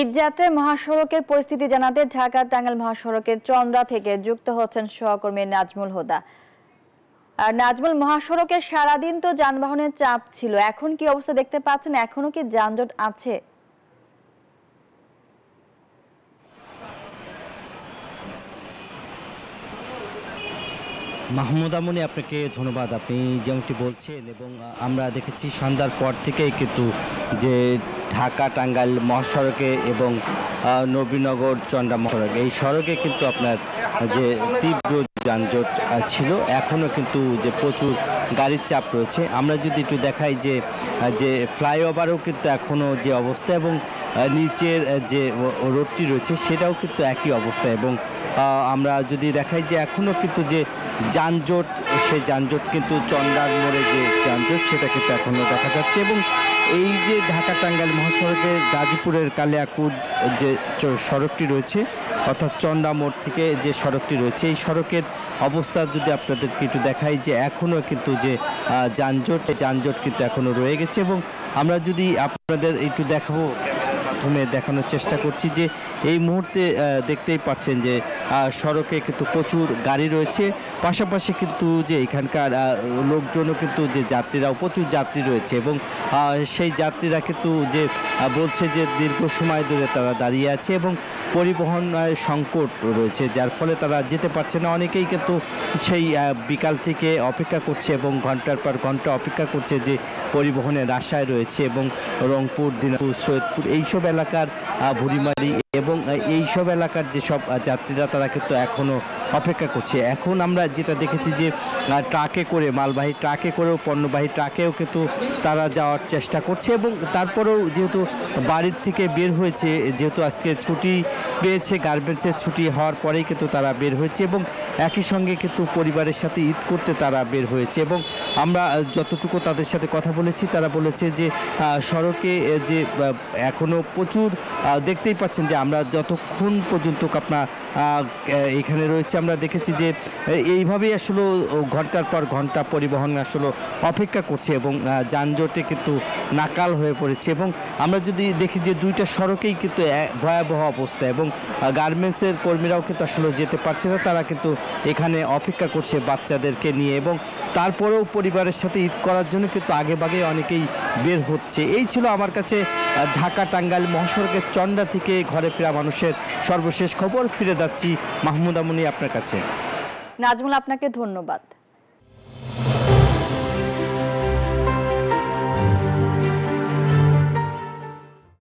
ঈদযাত্রায় মহাসড়কের পরিস্থিতি জানাতে ঢাকা-টাঙ্গাইল মহাসড়কের চন্দ্রা থেকে যুক্ত হচ্ছেন সহকর্মী নাজমুল হুদা। আর নাজমুল, মহাসড়কের সারাদিন তো যানবাহনের চাপ ছিল, এখন কি অবস্থা দেখতে পাচ্ছেন? এখনো কি যানজট আছে? মাহমুদা মনি, আপনাকে ধন্যবাদ। আপনি যেমনটি বলছেন এবং আমরা দেখেছি সন্ধ্যার পর থেকেই কিন্তু যে ঢাকা টাঙ্গাইল মহাসড়কে এবং নবীনগর চন্দ্রা মহাসড়ক, এই সড়কে কিন্তু আপনার যে তীব্র যানজট ছিল, এখনও কিন্তু যে প্রচুর গাড়ির চাপ রয়েছে। আমরা যদি একটু দেখাই যে ফ্লাইওভারও কিন্তু এখনও যে অবস্থা এবং নিচের যে রোডটি রয়েছে সেটাও কিন্তু একই অবস্থা। এবং আমরা যদি দেখাই যে এখনও কিন্তু যে যানজট, সেই যানজট কিন্তু চন্দ্রার মোড়ে যে যানজট সেটা কিন্তু এখনও দেখা যাচ্ছে। এবং এই যে ঢাকা টাঙ্গাইল মহাসড়কের গাজীপুরের কালিয়াকুদ যে সড়কটি রয়েছে, অর্থাৎ চন্দ্রা মোড় থেকে যে সড়কটি রয়েছে, এই সড়কের অবস্থা যদি আপনাদেরকে একটু দেখাই যে এখনও কিন্তু যে যানজট কিন্তু এখনও রয়ে গেছে। এবং আমরা যদি আপনাদের একটু দেখাবো, মাধ্যমে দেখানোর চেষ্টা করছি যে এই মুহূর্তে দেখতেই পাচ্ছেন যে সড়কে কিন্তু প্রচুর গাড়ি রয়েছে, পাশাপাশি কিন্তু যে এখানকার লোকজনও কিন্তু যে যাত্রীরাও প্রচুর যাত্রী রয়েছে এবং সেই যাত্রীরা কিন্তু যে বলছে যে দীর্ঘ সময় ধরে তারা দাঁড়িয়ে আছে এবং পরিবহন সংকট রয়েছে, যার ফলে তারা যেতে পারছে না। অনেকেই কিন্তু সেই বিকাল থেকে অপেক্ষা করছে এবং ঘন্টার পর ঘন্টা অপেক্ষা করছে যে পরিবহনের আশায় রয়েছে। এবং রংপুর, দিনাজপুর, সৈয়দপুর এইসব এলাকার ভুড়িমারি এবং এইসব এলাকার যেসব যাত্রীরা তারা কিন্তু এখনও অপেক্ষা করছে। এখন আমরা যেটা দেখেছি যে ট্রাকে করে, মালবাহী ট্রাকে করেও, পণ্যবাহী ট্রাকেও কিন্তু তারা যাওয়ার চেষ্টা করছে। এবং তারপরেও যেহেতু বাড়ির থেকে বের হয়েছে, যেহেতু আজকে ছুটি পেয়েছে, গার্মেন্টসের ছুটি হওয়ার পরেই কিন্তু তারা বের হয়েছে এবং একই সঙ্গে কিন্তু পরিবারের সাথে ঈদ করতে তারা বের হয়েছে। এবং আমরা যতটুকু তাদের সাথে কথা বলেছি, তারা বলেছে যে সড়কে যে এখনও প্রচুর, দেখতেই পাচ্ছেন যে আমরা যতক্ষণ পর্যন্ত আপনার এখানে রয়েছে, আমরা দেখেছি যে এইভাবেই আসলে ঘন্টার পর ঘন্টা পরিবহন আসলে অপেক্ষা করছে এবং যানজটে কিন্তু নাকাল হয়ে পড়েছে। এবং আমরা যদি দেখি যে দুইটা সড়কেই কিন্তু ভয়াবহ অবস্থা এবং গার্মেন্টসের কর্মীরাও কিন্তু আসলে যেতে পারছে না, তারা কিন্তু এখানে অপেক্ষা করছে বাচ্চাদেরকে নিয়ে। এবং তারপরেও পরিবারের সাথে ঈদ করার জন্য কিন্তু আগেভাগে অনেকেই বের হচ্ছে। এই ছিল আমার কাছে ঢাকা টাঙ্গাইল মহাসড়কের চন্দ্রা থেকে ঘরে ফেরা মানুষের সর্বশেষ খবর। ফিরে যাচ্ছি মাহমুদা মনি আপনার কাছে। নাজমুল, আপনাকে ধন্যবাদ।